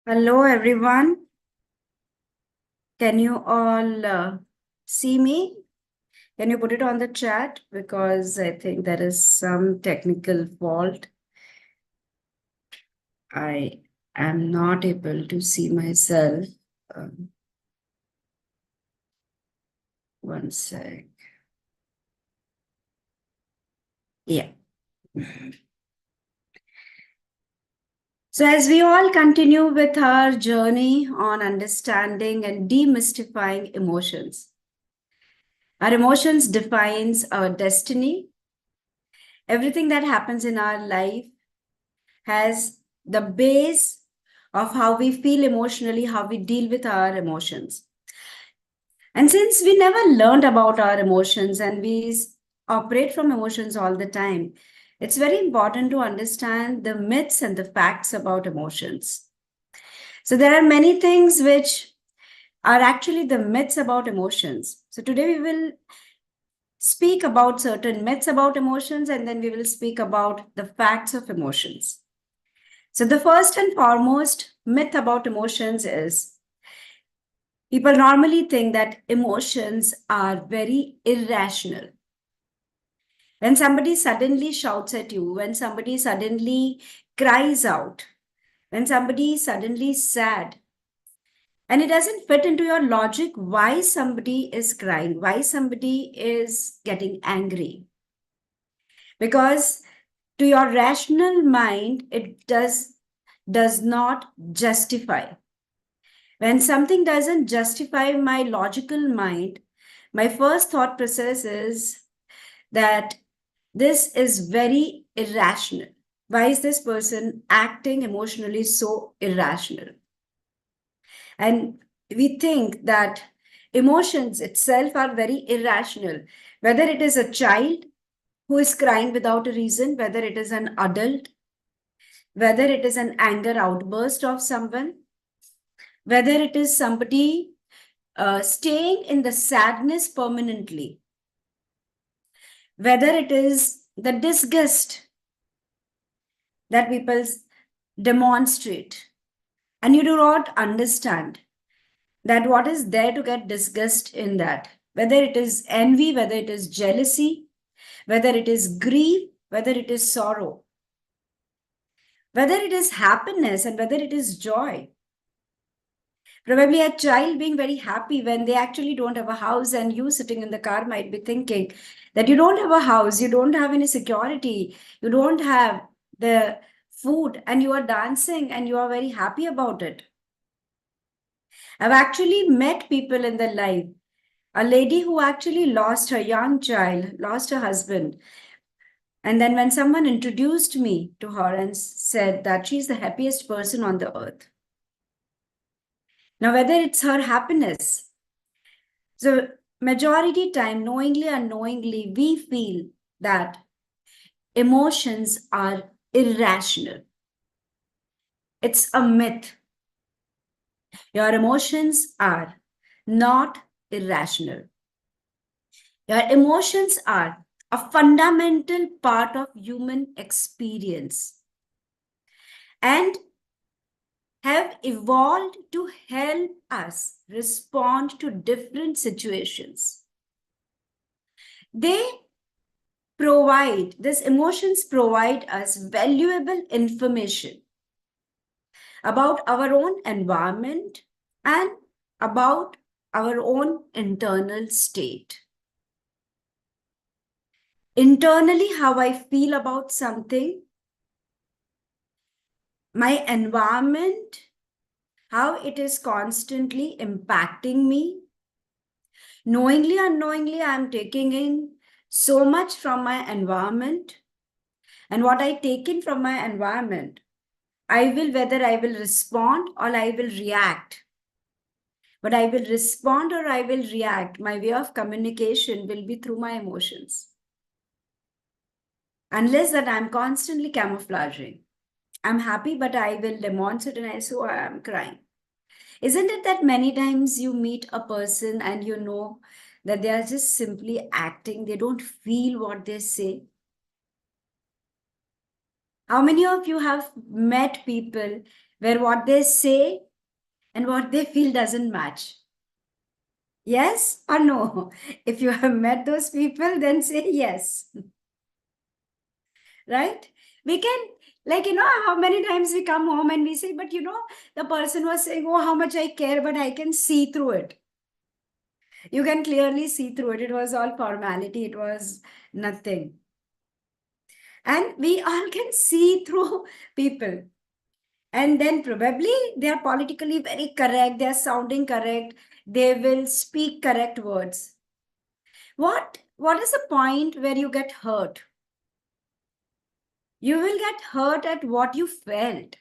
Hello, everyone. Can you all see me? Can you put it on the chat? Because I think there is some technical fault. I am not able to see myself. Um, One sec. Yeah. So, as we all continue with our journey on understanding and demystifying emotions, our emotions defines our destiny. Everything that happens in our life has the base of how we feel emotionally, how we deal with our emotions. And since we never learned about our emotions and operate from emotions all the time, it's very important to understand the myths and the facts about emotions. So, there are many things which are actually the myths about emotions. So, today we will speak about certain myths about emotions and then we will speak about the facts of emotions. So, the first and foremost myth about emotions is people normally think that emotions are very irrational. When somebody suddenly shouts at you, when somebody suddenly cries out, when somebody is suddenly sad, and it doesn't fit into your logic why somebody is crying, why somebody is getting angry. Because to your rational mind, does not justify. When something doesn't justify my logical mind, my first thought process is that this is very irrational. Why is this person acting emotionally so irrational? And we think that emotions itself are very irrational, whether it is a child who is crying without a reason, whether it is an adult, whether it is an anger outburst of someone, whether it is somebody staying in the sadness permanently, whether it is the disgust that people demonstrate, and you do not understand that what is there to get disgust in that, whether it is envy, whether it is jealousy, whether it is grief, whether it is sorrow, whether it is happiness, and whether it is joy. Probably a child being very happy when they actually don't have a house, and you sitting in the car might be thinking that you don't have a house, you don't have any security, you don't have the food, and you are dancing and you are very happy about it. I've actually met people in the life, a lady who actually lost her young child, lost her husband. And then when someone introduced me to her and said that she's the happiest person on the earth. Now, whether it's her happiness, so majority time, knowingly or unknowingly, we feel that emotions are irrational. It's a myth. Your emotions are not irrational. Your emotions are a fundamental part of human experience and have evolved to help us respond to different situations. They these emotions provide us valuable information about our own environment and about our own internal state. Internally, how I feel about something, my environment, how it is constantly impacting me. Knowingly, unknowingly, I'm taking in so much from my environment. And what I take in from my environment, whether I will respond or I will react. But I will respond or I will react. My way of communication will be through my emotions. Unless that I'm constantly camouflaging. I'm happy, but I will demonstrate and I say, oh, I'm crying. Isn't it that many times you meet a person and you know that they are just simply acting, they don't feel what they say? How many of you have met people where what they say and what they feel doesn't match. Yes or no? If you have met those people, then say yes. Right? We can, like, how many times we come home and we say, but the person was saying, oh, how much I care, but I can see through it. You can clearly see through it. It was all formality, it was nothing. And we all can see through people. And then probably they are politically very correct, they are sounding correct, they will speak correct words. What is the point where you get hurt? You will get hurt at what you felt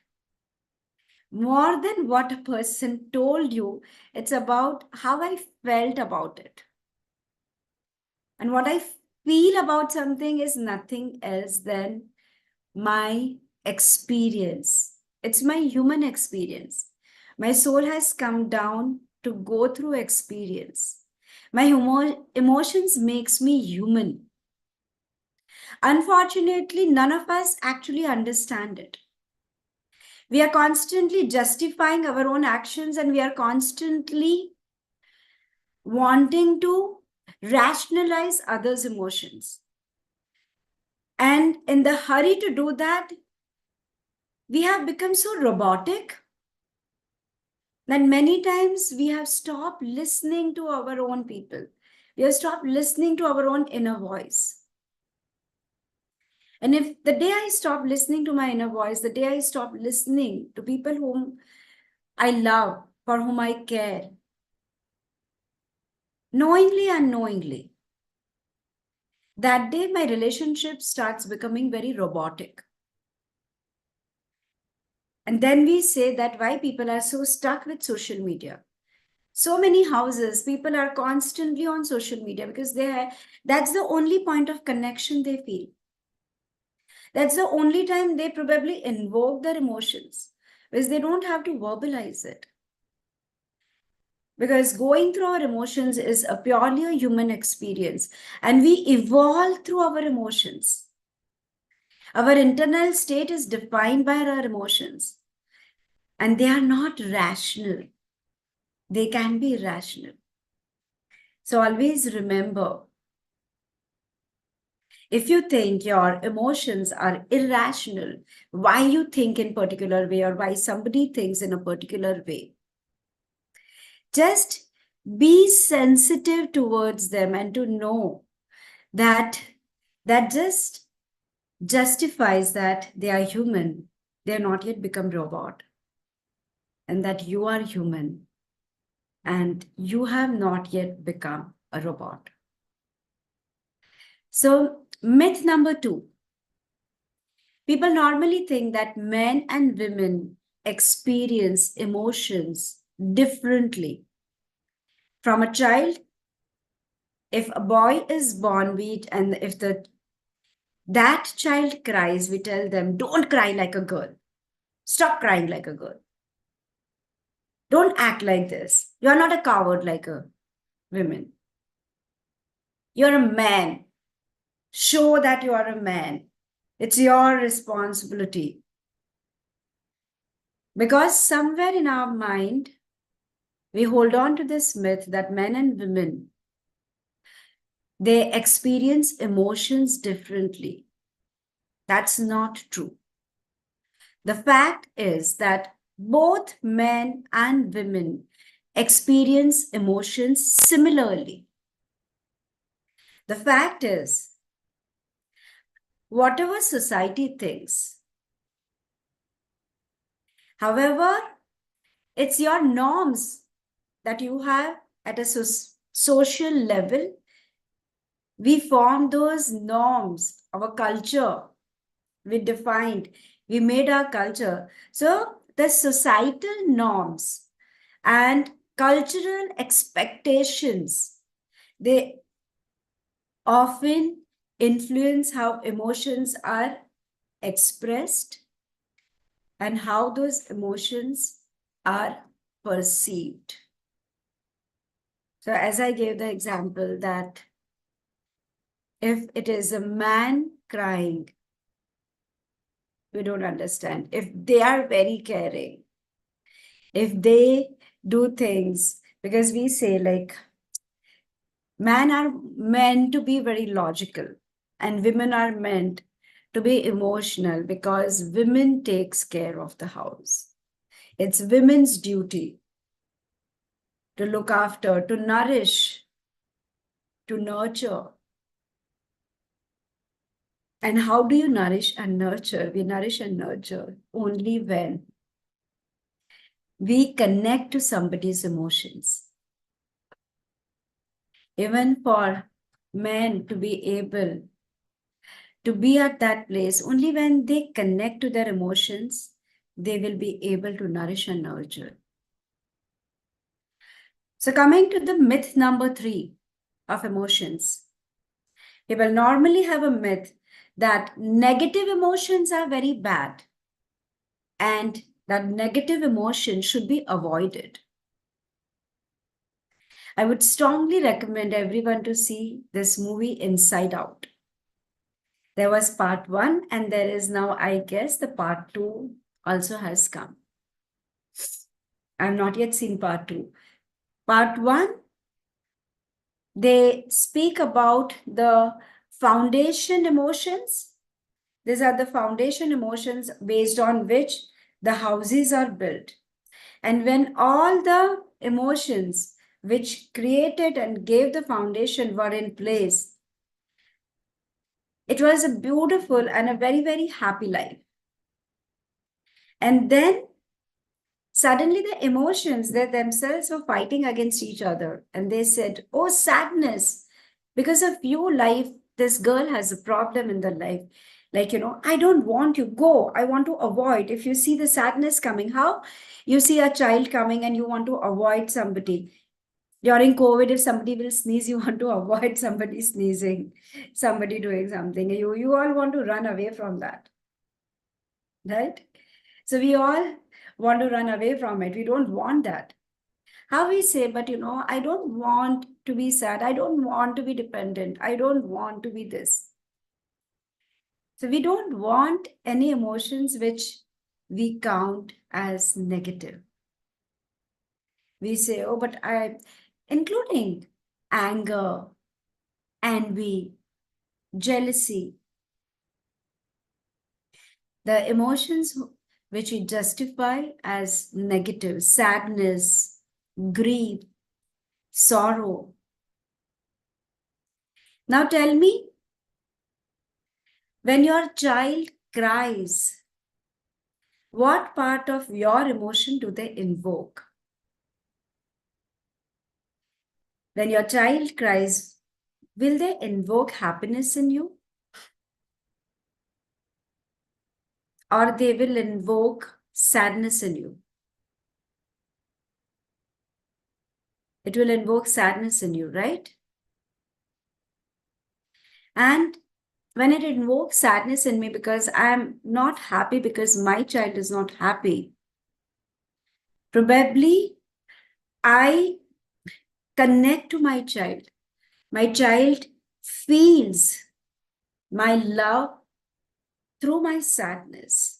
more than what a person told you. It's about how I felt about it. And what I feel about something is nothing else than my experience. It's my human experience. My soul has come down to go through experience. My emotions makes me human. Unfortunately, none of us actually understand it. We are constantly justifying our own actions, and we are constantly wanting to rationalize others' emotions. And in the hurry to do that, we have become so robotic that many times we have stopped listening to our own people. We have stopped listening to our own inner voice. And if the day I stop listening to my inner voice, the day I stop listening to people whom I love, for whom I care, knowingly, unknowingly, that day my relationship starts becoming very robotic. And then we say that why people are so stuck with social media. So many houses, people are constantly on social media because that's the only point of connection they feel. That's the only time they probably invoke their emotions, because they don't have to verbalize it. Because going through our emotions is a purely a human experience, and we evolve through our emotions. Our internal state is defined by our emotions, and they are not rational. They can be irrational. So always remember, if you think your emotions are irrational, why you think in particular way or why somebody thinks in a particular way, just be sensitive towards them and to know that that just justifies that they are human. They are not yet become robot, and that you are human and you have not yet become a robot. So myth number 2. People normally think that men and women experience emotions differently. From a child, if a boy is born, and if that child cries, we tell them, don't cry like a girl. Stop crying like a girl. Don't act like this. You're not a coward like a woman. You're a man. Show that you are a man. It's your responsibility. Because somewhere in our mind, we hold on to this myth that men and women, they experience emotions differently. That's not true. The fact is that both men and women experience emotions similarly. The fact is, whatever society thinks, however, it's your norms that you have at a social level. We form those norms, our culture, we defined, we made our culture. So the societal norms and cultural expectations, they often influence how emotions are expressed and how those emotions are perceived. So as I gave the example that if it is a man crying, we don't understand. If they are very caring, if they do things, because we say like men are meant to be very logical and women are meant to be emotional because women takes care of the house. It's women's duty to look after, to nourish, to nurture. And how do you nourish and nurture? We nourish and nurture only when we connect to somebody's emotions. Even for men to be able to be at that place, only when they connect to their emotions, they will be able to nourish and nurture. So, coming to the myth number 3 of emotions, we will normally have a myth that negative emotions are very bad and that negative emotion should be avoided. I would strongly recommend everyone to see this movie Inside Out. There was part 1 and there is now, I guess, the part 2 also has come. I have not yet seen part 2. Part 1, they speak about the foundation emotions. These are the foundation emotions based on which the houses are built. And when all the emotions which created and gave the foundation were in place, it was a beautiful and a very, very happy life. And then suddenly the emotions, they themselves were fighting against each other. And they said, oh, sadness, because of you, life, this girl has a problem in the life. Like, I don't want you, go. I want to avoid. If you see the sadness coming, how? You see a child coming and you want to avoid somebody. During COVID, if somebody will sneeze, you want to avoid somebody sneezing, somebody doing something. You all want to run away from that, right? So we all want to run away from it. We don't want that. How we say, but I don't want to be sad. I don't want to be dependent. I don't want to be this. So we don't want any emotions which we count as negative. We say, oh, but including anger, envy, jealousy, the emotions which we justify as negative, sadness, grief, sorrow. Now tell me, when your child cries, what part of your emotion do they invoke? When your child cries, will they invoke happiness in you? Or they will invoke sadness in you? It will invoke sadness in you, right? And when it invokes sadness in me because I'm not happy because my child is not happy, probably I connect to my child. My child feels my love through my sadness.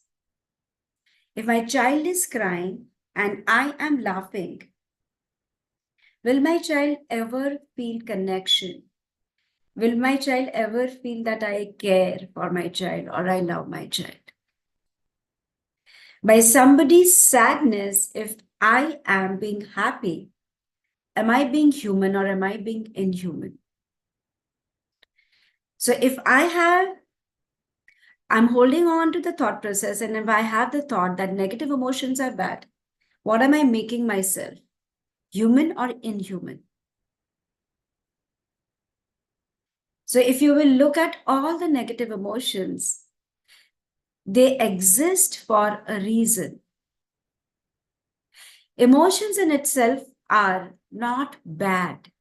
If my child is crying and I am laughing, will my child ever feel connection? Will my child ever feel that I care for my child or I love my child? By somebody's sadness, if I am being happy, am I being human or am I being inhuman? So if I'm holding on to the thought process, and if I have the thought that negative emotions are bad, what am I making myself? Human or inhuman? So if you will look at all the negative emotions, they exist for a reason. Emotions in itself are not bad.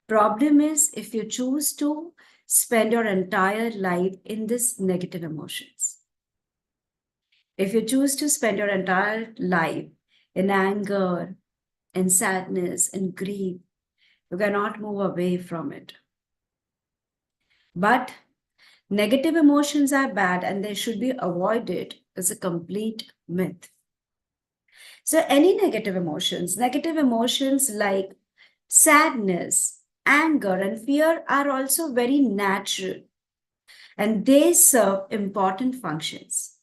Problem is if you choose to spend your entire life in this negative emotions. If you choose to spend your entire life in anger, in sadness, in grief, you cannot move away from it. But negative emotions are bad and they should be avoided is a complete myth. So any negative emotions like sadness, anger, and fear are also very natural, and they serve important functions.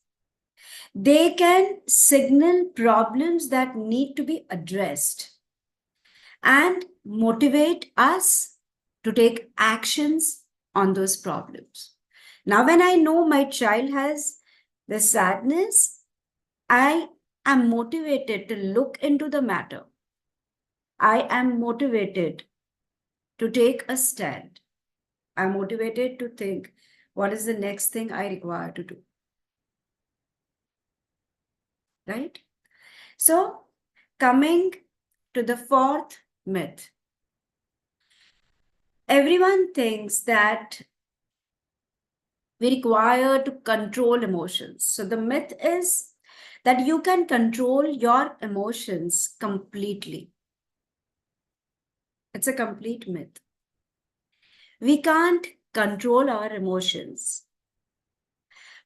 They can signal problems that need to be addressed and motivate us to take actions on those problems. Now, when I know my child has the sadness, I am motivated to look into the matter. I am motivated to take a stand. I'm motivated to think what is the next thing I require to do. Right? So, coming to the fourth myth, everyone thinks that we require to control emotions. So, the myth is that you can control your emotions completely. It's a complete myth. We can't control our emotions.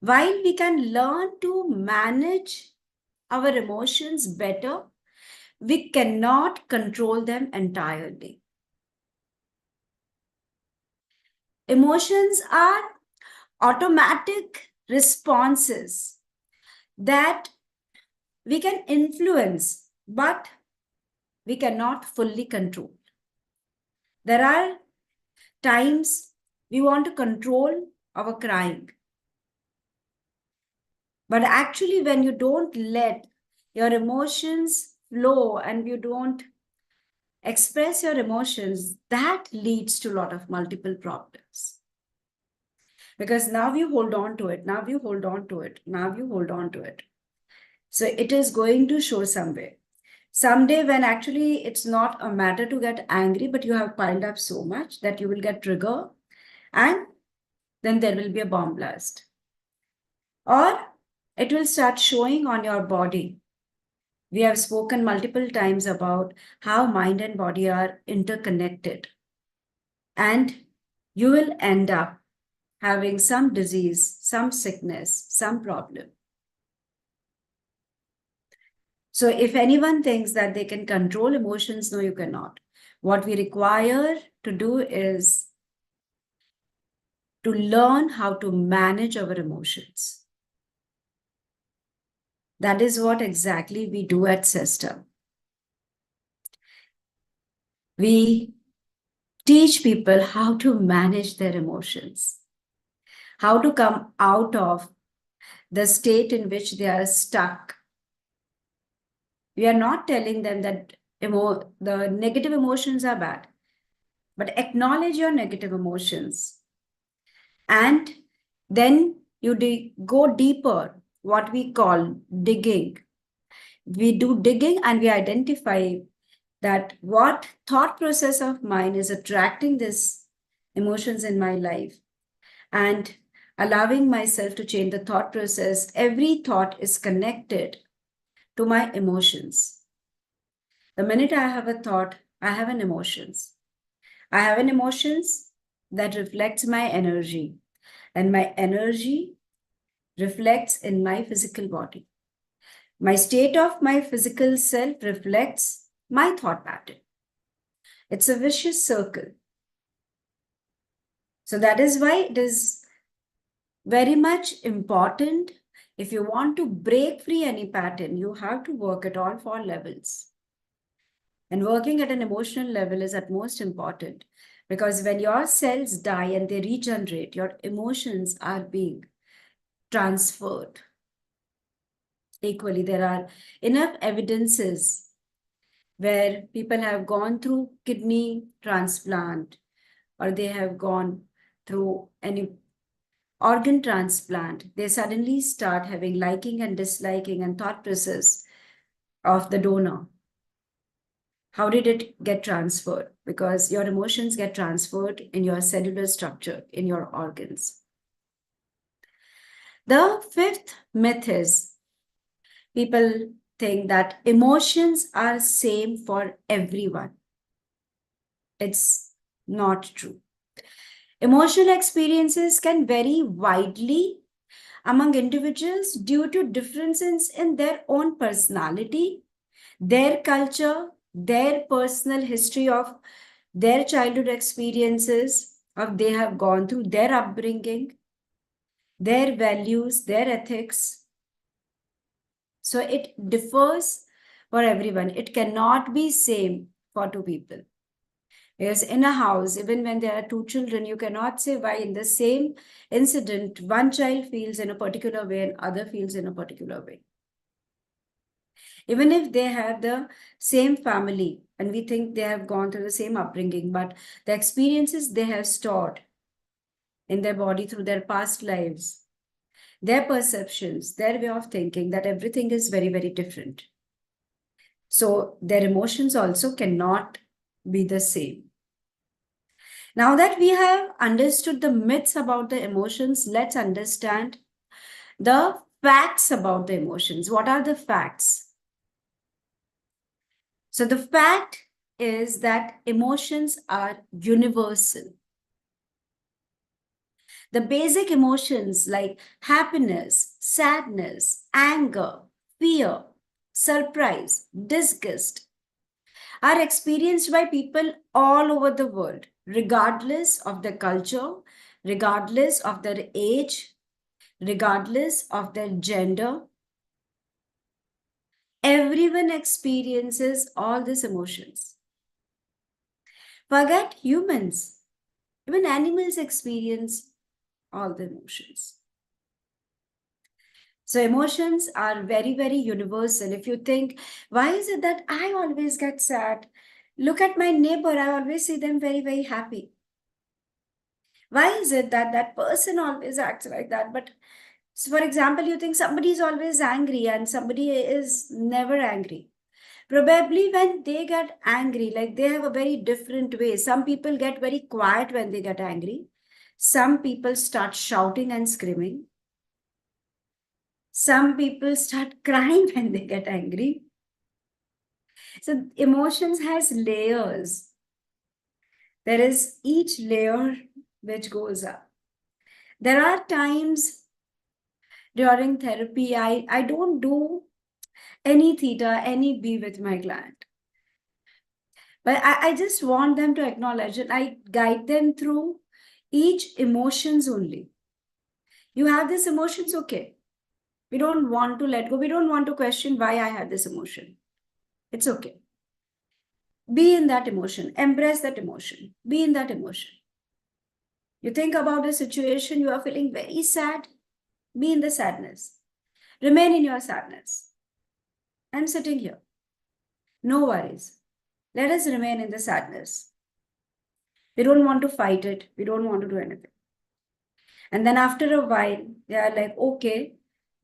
While we can learn to manage our emotions better, we cannot control them entirely. Emotions are automatic responses that we can influence, but we cannot fully control. There are times we want to control our crying. But actually, when you don't let your emotions flow and you don't express your emotions, that leads to a lot of multiple problems. Because now you hold on to it, now you hold on to it, now you hold on to it. So it is going to show somewhere. Someday, when actually it's not a matter to get angry, but you have piled up so much that you will get trigger and then there will be a bomb blast. Or it will start showing on your body. We have spoken multiple times about how mind and body are interconnected. And you will end up having some disease, some sickness, some problem. So if anyone thinks that they can control emotions, no, you cannot. What we require to do is to learn how to manage our emotions. That is what exactly we do at Cesta. We teach people how to manage their emotions, how to come out of the state in which they are stuck. We are not telling them that the negative emotions are bad, but acknowledge your negative emotions. And then you go deeper, what we call digging. We do digging and we identify that what thought process of mine is attracting this emotions in my life, and allowing myself to change the thought process. Every thought is connected to my emotions. The minute I have a thought, I have an emotions. I have an emotions that reflects my energy, and my energy reflects in my physical body. My state of my physical self reflects my thought pattern. It's a vicious circle. So that is why it is very much important. If you want to break free any pattern, you have to work at all four levels. And working at an emotional level is at most important, because when your cells die and they regenerate, your emotions are being transferred equally. There are enough evidences where people have gone through kidney transplant or they have gone through any organ transplant. They suddenly start having liking and disliking and thought process of the donor. How did it get transferred? Because your emotions get transferred in your cellular structure, in your organs. The fifth myth is people think that emotions are same for everyone. It's not true. Emotional experiences can vary widely among individuals due to differences in their own personality, their culture, their personal history of their childhood experiences, of they have gone through, their upbringing, their values, their ethics. So it differs for everyone. It cannot be same for two people. Because in a house, even when there are two children, you cannot say why in the same incident, one child feels in a particular way and other feels in a particular way. Even if they have the same family and we think they have gone through the same upbringing, but the experiences they have stored in their body through their past lives, their perceptions, their way of thinking, that everything is very, very different. So their emotions also cannot be the same. Now that we have understood the myths about the emotions, let's understand the facts about the emotions. What are the facts? So the fact is that emotions are universal. The basic emotions like happiness, sadness, anger, fear, surprise, disgust are experienced by people all over the world, regardless of their culture, regardless of their age, regardless of their gender. Everyone experiences all these emotions. Forget humans, even animals experience all the emotions. So emotions are very, very universal. If you think, why is it that I always get sad? Look at my neighbor, I always see them very, very happy. Why is it that that person always acts like that? But so for example, you think somebody is always angry and somebody is never angry. Probably when they get angry, like they have a very different way. Some people get very quiet when they get angry. Some people start shouting and screaming. Some people start crying when they get angry. So emotions has layers. There is each layer which goes up. There are times during therapy, I don't do any theta, any B with my client. But I just want them to acknowledge it. I guide them through each emotions only. You have this emotions, okay. We don't want to let go. We don't want to question why I had this emotion. It's okay. Be in that emotion. Embrace that emotion. Be in that emotion. You think about a situation, you are feeling very sad. Be in the sadness. Remain in your sadness. I'm sitting here. No worries. Let us remain in the sadness. We don't want to fight it. We don't want to do anything. And then after a while, they are like, okay,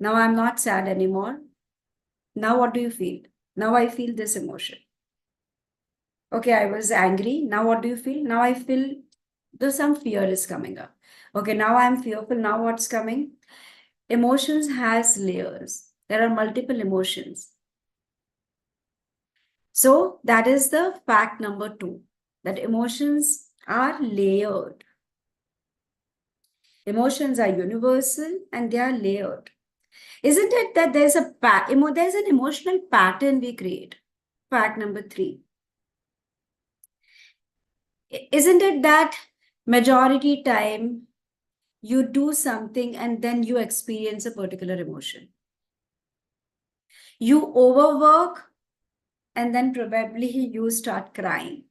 now I'm not sad anymore. Now what do you feel? Now I feel this emotion. Okay, I was angry. Now what do you feel? Now I feel there's some fear is coming up. Okay, now I'm fearful. Now what's coming? Emotions has layers. There are multiple emotions. So that is the fact number 2, that emotions are layered. Emotions are universal and they are layered. Isn't it that there's there's an emotional pattern we create? Fact number 3. Isn't it that majority time you do something and then you experience a particular emotion? You overwork and then probably you start crying.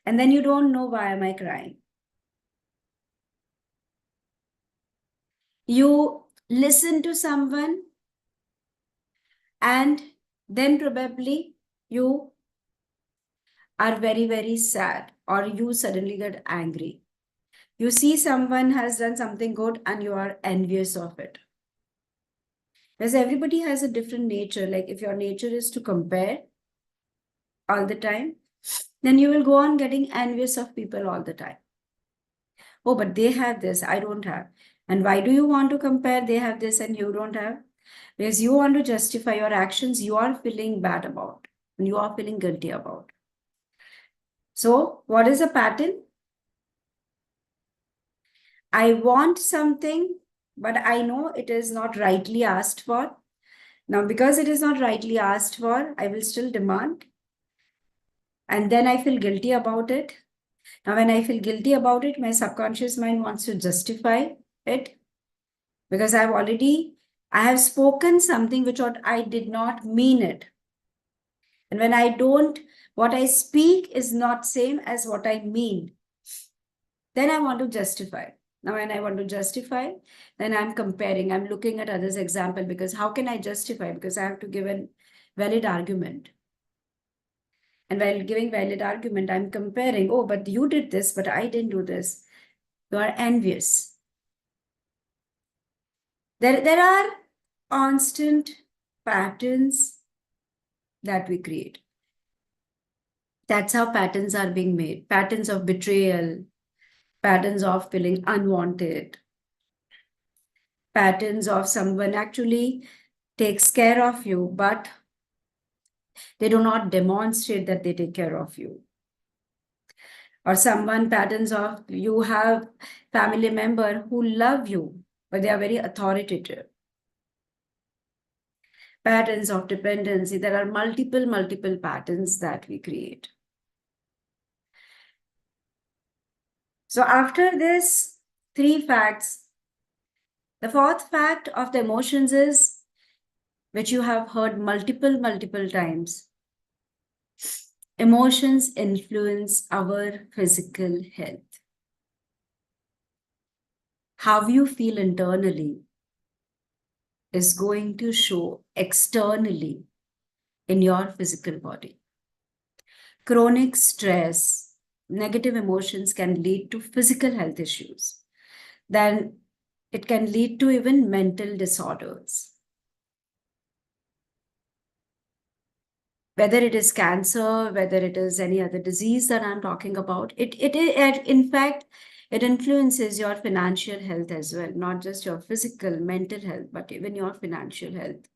And then you don't know why am I crying. You listen to someone and then probably you are very, very sad or you suddenly get angry. You see someone has done something good and you are envious of it. Because everybody has a different nature. Like if your nature is to compare all the time, then you will go on getting envious of people all the time. Oh, but they have this, I don't have. And why do you want to compare? They have this and you don't have. Because you want to justify your actions you are feeling bad about and you are feeling guilty about. So, what is the pattern? I want something, but I know it is not rightly asked for. Now, because it is not rightly asked for, I will still demand. And then I feel guilty about it. Now, when I feel guilty about it, my subconscious mind wants to justify it because I have spoken something which what I did not mean it. And when I don't, what I speak is not same as what I mean. Then I want to justify. Now, when I want to justify, then I'm comparing, I'm looking at others' example because how can I justify? Because I have to give a valid argument. And while giving valid argument, I'm comparing, oh, but you did this, but I didn't do this. You are envious. There are constant patterns that we create. That's how patterns are being made. Patterns of betrayal, patterns of feeling unwanted, patterns of someone actually takes care of you, but they do not demonstrate that they take care of you. Or someone patterns of you have family member who love you, but they are very authoritative. Patterns of dependency. There are multiple patterns that we create. So after this, 3 facts, the fourth fact of the emotions is, which you have heard multiple times. Emotions influence our physical health. How you feel internally is going to show externally in your physical body. Chronic stress, negative emotions can lead to physical health issues. Then it can lead to even mental disorders. Whether it is cancer, whether it is any other disease that I'm talking about, in fact, it influences your financial health as well, not just your physical, mental health, but even your financial health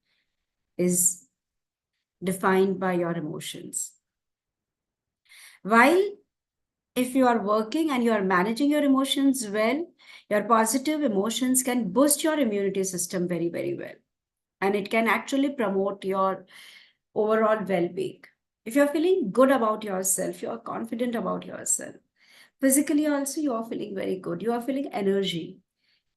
is defined by your emotions. While if you are working and you are managing your emotions well, your positive emotions can boost your immunity system very well. And it can actually promote your overall well-being. If you're feeling good about yourself, you're confident about yourself. Physically also, you are feeling very good. You are feeling energy.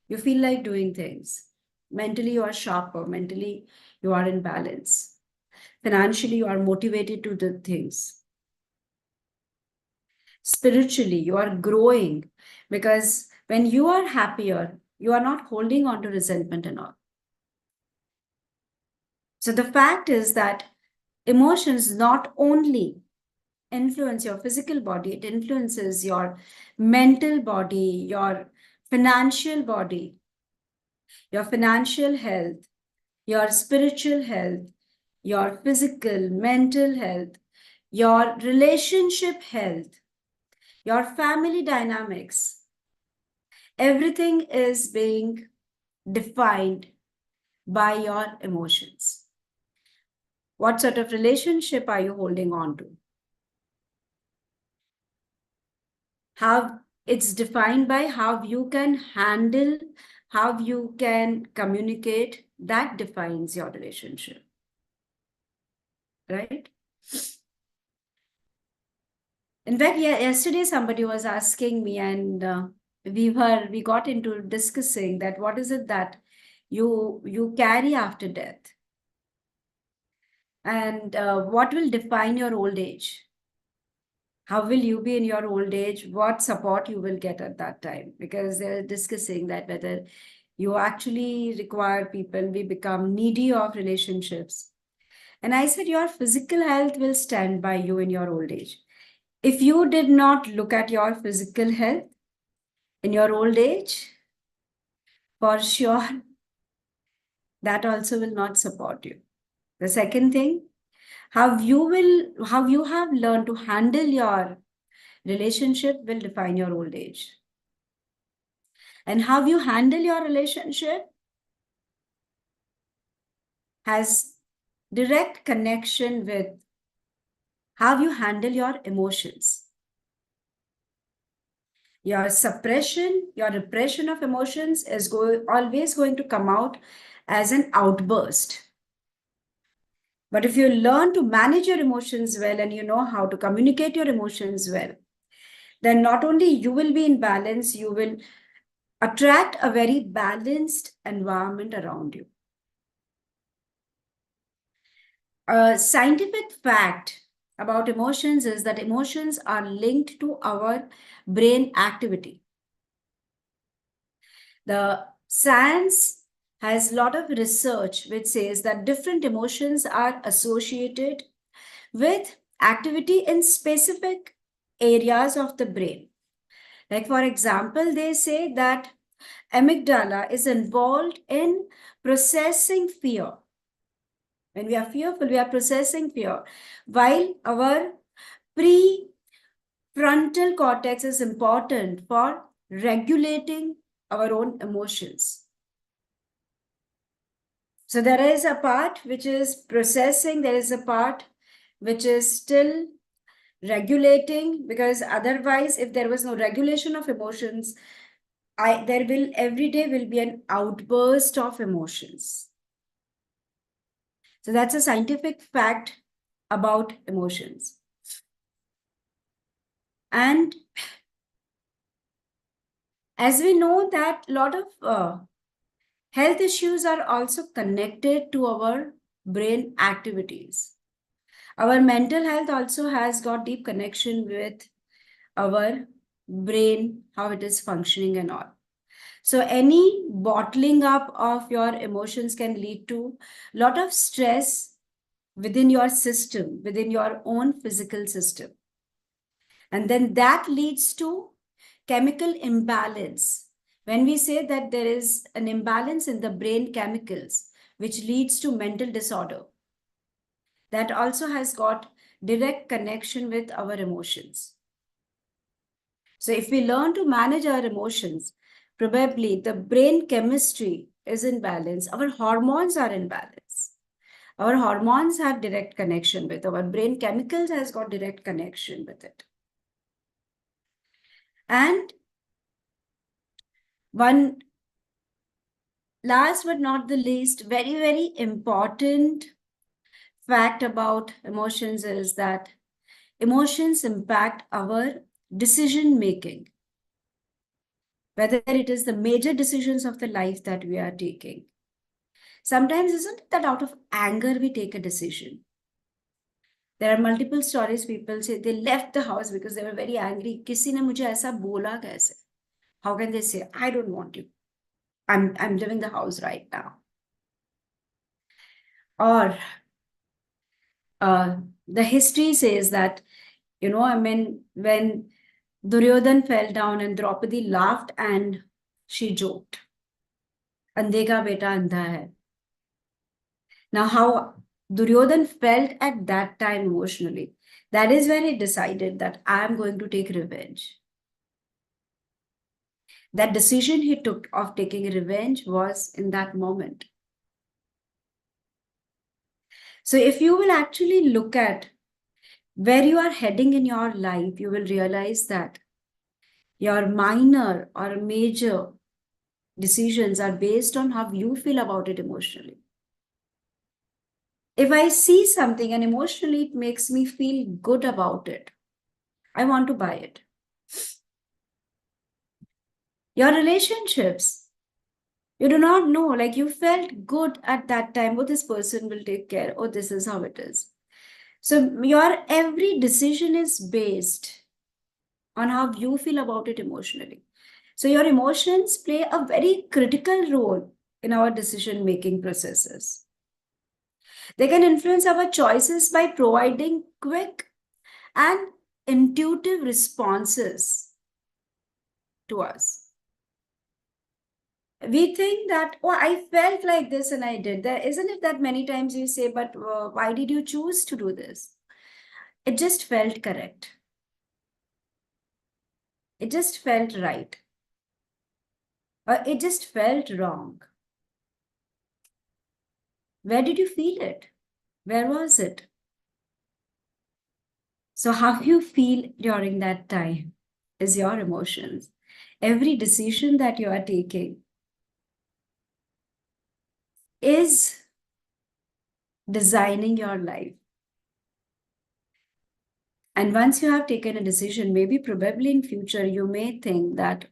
You feel like doing things. Mentally, you are sharper. Mentally, you are in balance. Financially, you are motivated to do things. Spiritually, you are growing because when you are happier, you are not holding on to resentment and all. So the fact is that emotions not only influence your physical body, it influences your mental body, your financial body, your financial health, your spiritual health, your physical, mental health, your relationship health, your family dynamics. Everything is being defined by your emotions. What sort of relationship are you holding on to? How it's defined by how you can handle, how you can communicate. That defines your relationship, right? In fact, yeah, yesterday somebody was asking me, and we got into discussing that what is it that you carry after death, and what will define your old age? How will you be in your old age? What support you will get at that time? Because they're discussing that whether you actually require people, we become needy of relationships. And I said, your physical health will stand by you in your old age. If you did not look at your physical health in your old age, for sure, that also will not support you. The second thing, how you have learned to handle your relationship will define your old age. And how you handle your relationship has direct connection with how you handle your emotions. Your suppression, your repression of emotions is always going to come out as an outburst. But if you learn to manage your emotions well and you know how to communicate your emotions well, then not only you will be in balance, you will attract a very balanced environment around you. A scientific fact about emotions is that emotions are linked to our brain activity. The science has a lot of research which says that different emotions are associated with activity in specific areas of the brain. Like, for example, they say that amygdala is involved in processing fear. When we are fearful, we are processing fear, while our prefrontal cortex is important for regulating our own emotions. So there is a part which is processing, there is a part which is still regulating, because otherwise, if there was no regulation of emotions, there will every day will be an outburst of emotions. So that's a scientific fact about emotions. And as we know that a lot of health issues are also connected to our brain activities. Our mental health also has got deep connection with our brain, how it is functioning and all. So any bottling up of your emotions can lead to a lot of stress within your system, within your own physical system. And then that leads to chemical imbalance. When we say that there is an imbalance in the brain chemicals, which leads to mental disorder, that also has got direct connection with our emotions. So if we learn to manage our emotions, probably the brain chemistry is in balance, our hormones are in balance. Our hormones have direct connection with our brain chemicals, has got direct connection with it. And one last but not the least, very, very important fact about emotions is that emotions impact our decision making, whether it is the major decisions of the life that we are taking. Sometimes isn't it that out of anger we take a decision? There are multiple stories. People say they left the house because they were very angry. किसी ने मुझे ऐसा बोला कैसे? How can they say, I don't want you? I'm leaving the house right now. Or the history says that, I mean, when Duryodhan fell down and Draupadi laughed and she joked. अंधे का बेटा अंधा है. Now, how Duryodhan felt at that time emotionally, that is when he decided that I am going to take revenge. That decision he took of taking revenge was in that moment. So if you will actually look at where you are heading in your life, you will realize that your minor or major decisions are based on how you feel about it emotionally. If I see something and emotionally it makes me feel good about it, I want to buy it. Your relationships, you do not know, like you felt good at that time, oh, this person will take care, oh, this is how it is. So your every decision is based on how you feel about it emotionally. So your emotions play a very critical role in our decision making processes. They can influence our choices by providing quick and intuitive responses to us. We think that, oh, I felt like this and I did that. Isn't it that many times you say, but why did you choose to do this? It just felt correct. It just felt right. Or it just felt wrong. Where did you feel it? Where was it? So, how you feel during that time is your emotions. Every decision that you are taking is designing your life. And once you have taken a decision, maybe probably in future, you may think that,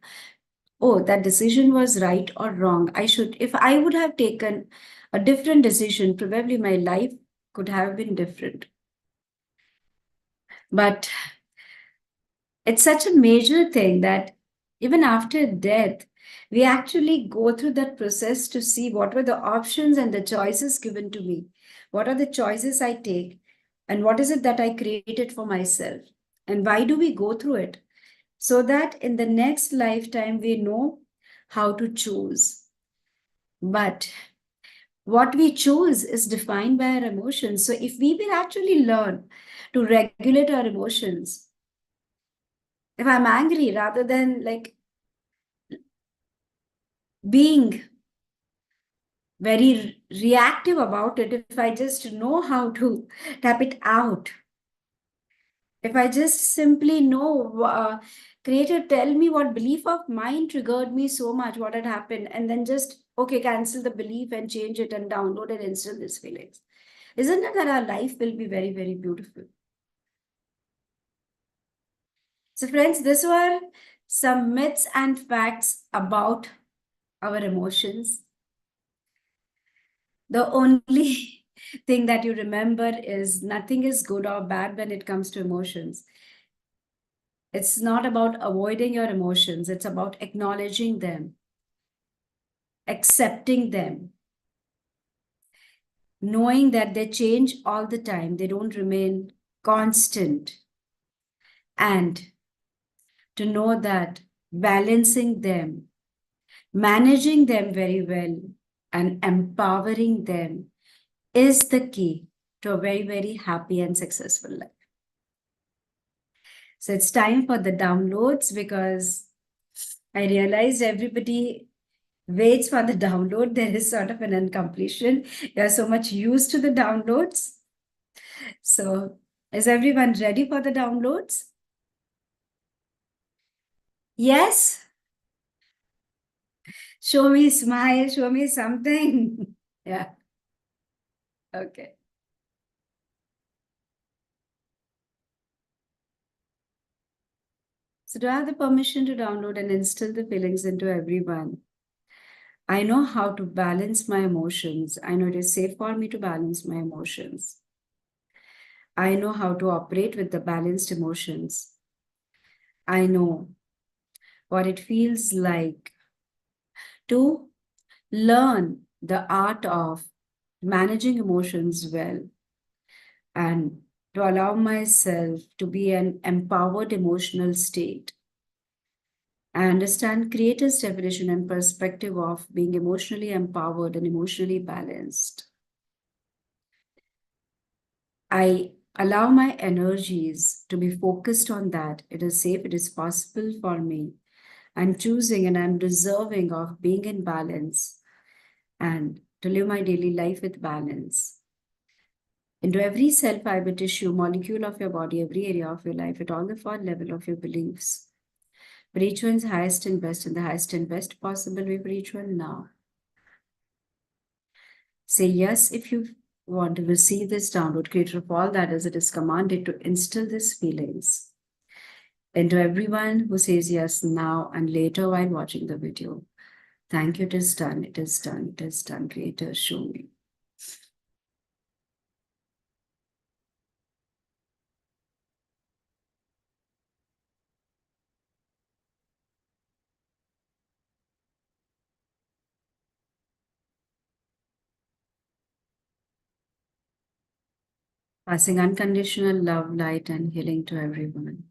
oh, that decision was right or wrong. If I would have taken a different decision, probably my life could have been different. But it's such a major thing that even after death, we actually go through that process to see what were the options and the choices given to me. What are the choices I take? And what is it that I created for myself? And why do we go through it? So that in the next lifetime, we know how to choose. But what we choose is defined by our emotions. So if we will actually learn to regulate our emotions, if I'm angry, rather than like being very reactive about it, if I just know how to tap it out, if I just simply know, creator, tell me what belief of mine triggered me so much, what had happened, and then just, okay, cancel the belief and change it and download and instill these feelings. Isn't it that our life will be very, very beautiful? So, friends, these were some myths and facts about our emotions. The only thing that you remember is nothing is good or bad when it comes to emotions. It's not about avoiding your emotions, it's about acknowledging them, accepting them, knowing that they change all the time, they don't remain constant, and to know that balancing them, managing them very well, and empowering them is the key to a very, very happy and successful life. So it's time for the downloads, because I realized everybody waits for the download. There is sort of an incompletion. You're so much used to the downloads. So is everyone ready for the downloads? Yes? Show me smile, show me something. Yeah. Okay. So do I have the permission to download and instill the feelings into everyone? I know how to balance my emotions. I know it is safe for me to balance my emotions. I know how to operate with the balanced emotions. I know what it feels like to learn the art of managing emotions well, and to allow myself to be an empowered emotional state. I understand creator's definition and perspective of being emotionally empowered and emotionally balanced. I allow my energies to be focused on that. It is safe, it is possible for me. I'm choosing and I'm deserving of being in balance and to live my daily life with balance. Into every cell, fiber, tissue, molecule of your body, every area of your life, at all the far level of your beliefs. For each one's highest and best, in the highest and best possible way for each one now. Say yes if you want to receive this download. Creator of all that is, it is commanded to instill these feelings into everyone who says yes now and later while watching the video. Thank you, it is done, it is done, it is done. Creator, show me. Passing unconditional love, light, and healing to everyone.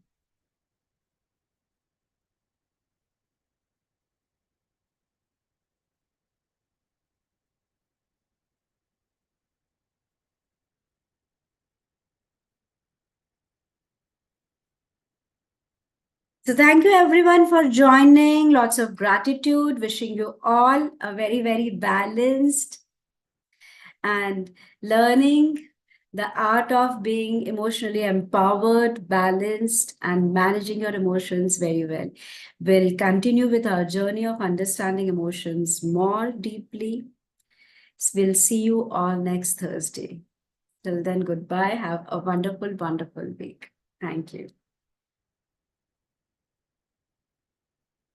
So thank you everyone for joining. Lots of gratitude. Wishing you all a very, very balanced and learning the art of being emotionally empowered, balanced, and managing your emotions very well. We'll continue with our journey of understanding emotions more deeply. We'll see you all next Thursday. Till then, goodbye. Have a wonderful, wonderful week. Thank you.